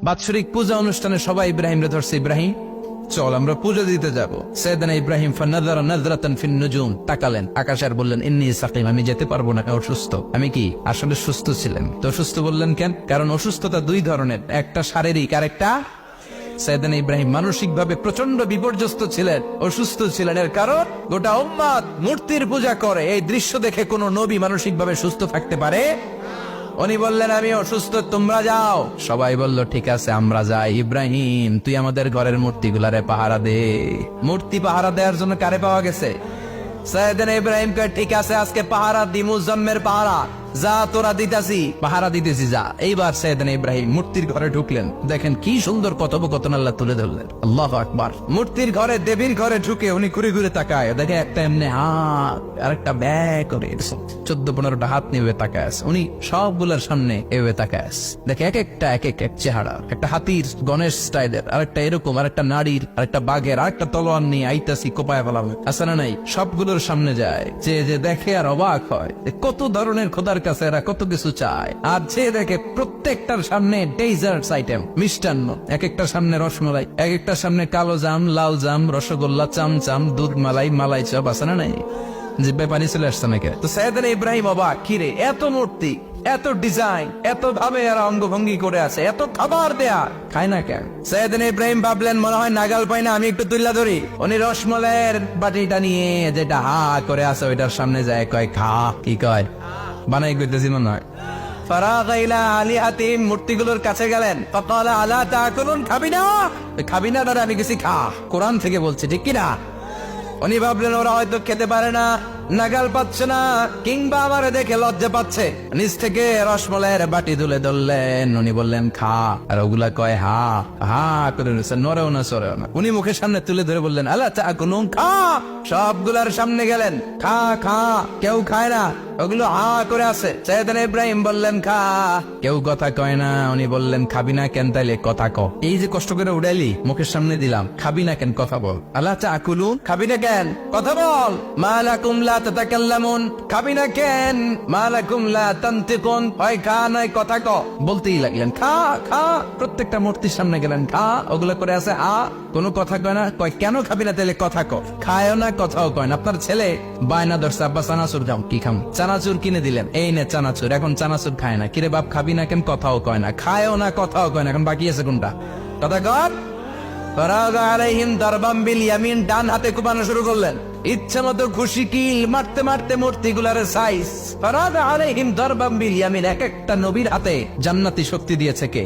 বাৎসরিক পূজা অনুষ্ঠানে সবাই ইব্রাহিম রে ধরছে, ইব্রাহিম চল আমরা পূজা দিতে যাব। সাইয়েদনা ইব্রাহিম ফানাযারা নাযরাতান ফিন নুজুম, তাকালেন আকাশে আর বললেন ইন্নী সাকিম, আমি যেতে পারবো না, অসুস্থ। আমি কি আসলে সুস্থ ছিলেন? তো অসুস্থ বললেন কেন? কারণ অসুস্থতা দুই ধরনের, একটা শারীরিক আর একটা সাইয়েদনা ইব্রাহিম মানসিকভাবে প্রচন্ড বিপর্যস্ত ছিলেন, অসুস্থ ছিলেন। এর কারণ গোটা উম্মত মূর্তির পূজা করে, এই দৃশ্য দেখে কোন নবী মানসিকভাবে সুস্থ থাকতে পারে? উনি বললেন আমি অসুস্থ, তোমরা যাও। সবাই বলল ঠিক আছে আমরা যাই। ইব্রাহিম তুই আমাদের ঘরের মূর্তিগুলারে পাহারা দে। মূর্তি পাহারা দেওয়ার জন্য কারে পাওয়া গেছে? সাইয়েদনা ইব্রাহিম কয় ঠিক আছে আজকে পাহারা দিমু, জন্মের পাহারা, যা তোরা দিতাছি, পাহারা দিতেছি যা। এইবার সাইয়েদনা ইব্রাহিম মূর্তির ঘরে ঢুকলেন, দেখেন কি সুন্দর কথোপকথন আল্লাহ তুলে ধরলেন। আল্লাহু আকবার। মূর্তির ঘরে, দেবীর ঘরে ঢুকে উনি ঘুরে ঘুরে তাকায়, দেখে একটা এমনি হাত আর একটা ব্যাগ করে 14-15টা হাত নিয়ে তাকায় আছে। উনি সবগুলোর সামনে এভাবে তাকায় আছে, দেখে এক একটা এক এক চেহারা, একটা হাতির গণেশ স্টাইলের, আরেকটা এরকম, আরেকটা নারীর, আরেকটা বাঘের, আরেকটা তলোয়ার নিয়ে আইতাছি কোপায় ফেলাবে, আছে না নাই? সবগুলোর সামনে যায়, যে যে দেখে আর অবাক হয় কত ধরনের খোদার কাছে এরা কত কিছু চায়। আর যে দেখে প্রত্যেকটার সামনে ডেজার্টস আইটেম, মিষ্টান্ন, এক একটার সামনে রসমালাই, এক একটার সামনে কালো জাম, লাল জাম, রসগোল্লা, চামচাম, দুধ মালাই, মালাই চপ, আছে না নাই? জিব্বায় পানি চলে আসছে নাকি? তো সাইয়েদনা ইব্রাহিম অবাক, কিরে এত মূর্তি, এত ডিজাইন, এত ভাবে এরা অঙ্গভঙ্গি করে আছে, এত খাবার দেয়া, খায় না কেন? সাইয়েদনা ইব্রাহিম ভাবলেন মনে হয় নাগাল পাই না, আমি একটু তুল্লা ধরি। উনি রসমালাইয়ের বাটিটা নিয়ে যেটা হা করে আছে ওইটার সামনে যায়, কয় খা। কি কয়? বানাই কইতেছি মনে হয়। ফারাগা ইলা আলিহাতিহিম, মূর্তিগুলোর কাছে গেলেন, ফাকালা আলা তাকুলুন, খাবি না? খাবি না দাদা, আমি কিছু খা, কোরআন থেকে বলছে, ঠিক কিনা? উনি ভাবলেন ওরা হয়তো খেতে পারে না, নাগাল পাচ্ছে না, কিংবা আমার দেখে লজ্জা পাচ্ছে। নিচ থেকে রসমলাইয়ের বাটি তুলে ধরলেন, উনি বললেন খা, আর ওগুলা কয় হা হা করে নিচ্ছে, নরেও না সরেও না। উনি মুখের সামনে তুলে ধরে বললেন আল্লাহ তাকুলুন, খা। সবগুলার সামনে গেলেন, খা খা, কেউ খায় না, ওগুলো হা করে আছে। সাইয়েদনা ইব্রাহিম বললেন খা, কেউ কথা কয় না। উনি বললেন খাবি না কেন? তাইলে কথা ক। এই যে কষ্ট করে উড়াইলি, মুখের সামনে দিলাম, খাবি না কেন? কথা বল। আল্লাহ তাকুলুন, খাবি না কেন? কথা বল। মা লাকুম লা তাতাকাল্লামুন, খাবি না কেন? মা লাকুম লা তানতিকুন, হয় খা নয় কথা ক। বলতেই লাগলেন খা খা, প্রত্যেকটা মূর্তির সামনে গেলেন, খা। ওগুলো করে আছে আ, কোনো কথা কয় না। কয় কেন খাবি না? তাইলে কথা ক। খায়ও না, কথাও কয় না। আপনার ছেলে বায়না ধরছে, আব্বা চানাচুর খাও। কি খাম? চানাচুর কিনে দিলেন, এই নে চানাচুর। এখন চানাচুর খায় না। কিরে বাপ খাবি না কেন? কথাও কয় না, খায়ও না, কথাও কয় না। এখন বাকি আছে কোনটা? কথা কর। ফারাগা আলাইহিম দারবাম বিল ইয়ামিন, ডান হাতে কোপানো শুরু করলেন, ইচ্ছা মতো খুশি কিল মারতে মারতে মূর্তিগুলার সাইজ। ফারাগা আলাইহিম দারবাম বিল ইয়ামিন, এক একটা নবীর হাতে জান্নাতি শক্তি দিয়েছে কে?